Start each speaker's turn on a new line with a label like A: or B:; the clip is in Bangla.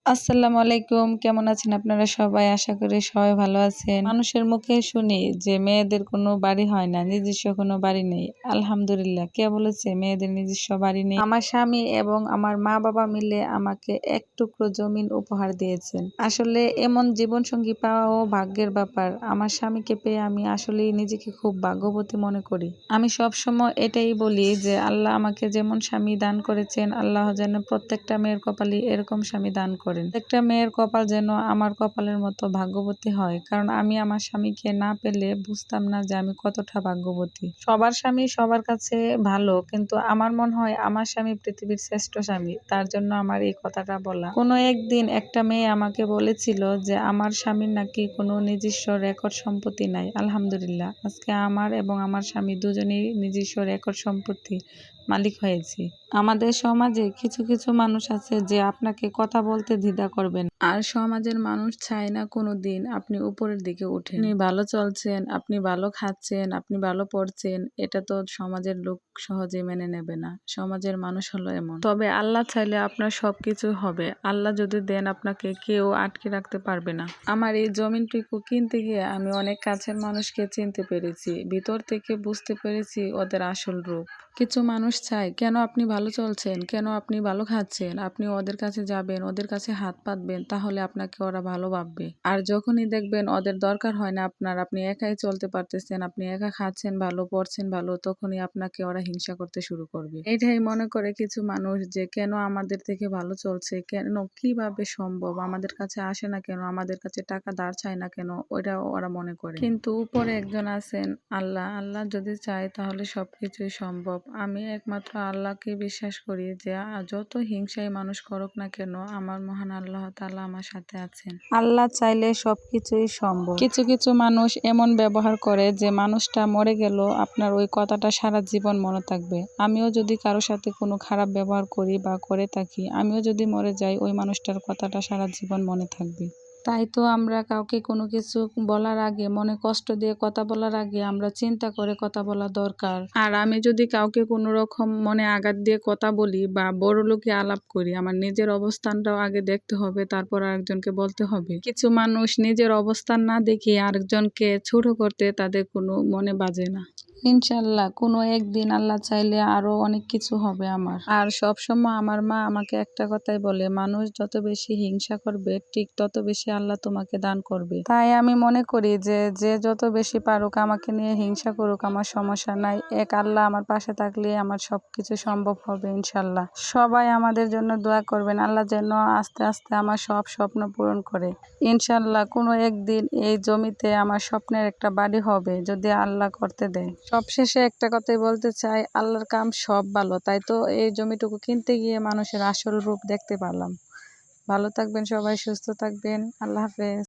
A: আসসালামু আলাইকুম। কেমন আছেন আপনারা সবাই? আশা করি সবাই ভালো আছেন। মানুষের মুখে শুনি যে মেয়েদের কোনো বাড়ি হয় না, নিজস্ব কোনো বাড়ি নেই। আলহামদুলিল্লাহ। কে বলেছে মেয়েদের নিজস্ব বাড়ি নেই? আমার স্বামী এবং আমার মা-বাবা মিলে আমাকে এক টুকরো জমিন উপহার দিয়েছেন। আসলে এমন জীবনসঙ্গী পাওয়াও ভাগ্যের ব্যাপার। আমার স্বামীকে পেয়ে আমি আসলেই নিজেকে খুব ভাগ্যবতী মনে করি। আমি সবসময় এটাই বলি যে আল্লাহ আমাকে যেমন স্বামী দান করেছেন, আল্লাহ যেন প্রত্যেকটা মেয়ের কপালে এরকম স্বামী দান করেন। প্রত্যেকটা মেয়ের কপাল যেন আমার কপালের মতো ভাগ্যবতী হয়, কারণ আমি আমার স্বামীকে না পেলে বুঝতাম না যে আমি কতটা ভাগ্যবতী। সবার স্বামী সবার কাছে ভালো, কিন্তু আমার মনে হয় আমার স্বামী পৃথিবীর শ্রেষ্ঠ স্বামী। তার জন্য আমার এই কথাটা বলা। কোনো একদিন একটা মেয়ে আমাকে বলেছিল যে আমার স্বামীর নাকি কোনো নিজস্ব রেকর্ড সম্পত্তি নাই। আলহামদুলিল্লাহ, আজকে আমার এবং আমার স্বামী দুজনেই নিজস্ব রেকর্ড সম্পত্তি মালিক হয়েছি। আমাদের সমাজে কিছু কিছু মানুষ আছে যে আপনাকে কথা বলতে দ্বিধা করবেন, আর সমাজের মানুষ চায় না কোনো দিন আপনি উপরের দিকে উঠেন। আপনি ভালো চলছেন, আপনি ভালো খাচ্ছেন, আপনি ভালো পড়ছেন, এটা তো সমাজের লোক সহজে মেনে নেবে না। সমাজের মানুষ হলো এমন। তবে আল্লাহ চাইলে আপনার সবকিছু হবে। আল্লাহ যদি দেন আপনাকে, কেউ আটকে রাখতে পারবে না। আমার এই জমিনটুকু কিনতে গিয়ে আমি অনেক কাছের মানুষকে চিনতে পেরেছি, ভিতর থেকে বুঝতে পেরেছি ওদের আসল রূপ। কিছু মানুষ চায় কেন আপনি ভালো চলছেন, কেন আপনি ভালো খাচ্ছেন, আপনি ওদের কাছে যাবেন, ওদের কাছে হাত পাতবেন, তাহলে আপনাকে ওরা ভালো ভাববে। আর যখনই দেখবেন ওদের দরকার হয় না আপনার, আপনি একাই চলতে পারতেছেন, আপনি একা খাচ্ছেন ভালো, পড়ছেন ভালো, তখনই আপনাকে ওরা হিংসা করতে শুরু করবে। এটাই মনে করে কিছু মানুষ যে কেন আমাদের থেকে ভালো চলছে, কেন কিভাবে সম্ভব, আমাদের কাছে আসে না কেন, আমাদের কাছে টাকা ধার চায় না কেন, ওইটা ওরা মনে করে। কিন্তু উপরে একজন আছেন আল্লাহ। আল্লাহ যদি চায় তাহলে সবকিছুই সম্ভব। আমি একমাত্র আল্লাহকে বিশ্বাস করি যে যত হিংসাই মানুষ করুক না কেন, আমার মহান আল্লাহ তাআলা আমার সাথে আছেন। আল্লাহ চাইলে সবকিছুই সম্ভব। কিছু কিছু মানুষ এমন ব্যবহার করে যে মানুষটা মরে গেল আপনার ওই কথাটা সারা জীবন মনে থাকবে। আমিও যদি কারোর সাথে কোনো খারাপ ব্যবহার করি বা করে থাকি, আমিও যদি মরে যাই, ওই মানুষটার কথাটা সারা জীবন মনে থাকবে। তাই তো আমরা কাউকে কোনো কিছু বলার আগে, মনে কষ্ট দিয়ে কথা বলার আগে আমরা চিন্তা করে কথা বলা দরকার। আর আমি যদি কাউকে কোনো রকম মনে আঘাত দিয়ে কথা বলি বা বড়লোকি আলাপ করি, আমার নিজের অবস্থানটাও আগে দেখতে হবে, তারপর আরেকজনকে বলতে হবে। কিছু মানুষ নিজের অবস্থান না দেখে আরেকজনকে ছোট করতে তাদের কোনো মনে বাজে না। ইনশাল্লাহ কোনো একদিন আল্লাহ চাইলে আরো অনেক কিছু হবে আমার। আর সবসময় আমার মা আমাকে একটা কথাই বলে, মানুষ যত বেশি হিংসা করবে ঠিক তত বেশি আল্লাহ তোমাকে দান করবে। তাই আমি মনে করি যে যে যত বেশি পারুক আমাকে নিয়ে হিংসা করুক, আমার সমস্যা নাই। এক আল্লাহ আমার পাশে থাকলে আমার সবকিছু সম্ভব হবে ইনশাল্লাহ। সবাই আমাদের জন্য দোয়া করবেন, আল্লাহ যেন আস্তে আস্তে আমার সব স্বপ্ন পূরণ করে। ইনশাল্লাহ কোনো একদিন এই জমিতে আমার স্বপ্নের একটা বাড়ি হবে, যদি আল্লাহ করতে দেয়। সবশেষে একটা কথাই বলতে চাই, আল্লাহর কাম সব ভালো। তাই তো এই জমিটুকু কিনতে গিয়ে মানুষের আসল রূপ দেখতে পারলাম। ভালো থাকবেন সবাই, সুস্থ থাকবেন। আল্লাহ হাফেজ।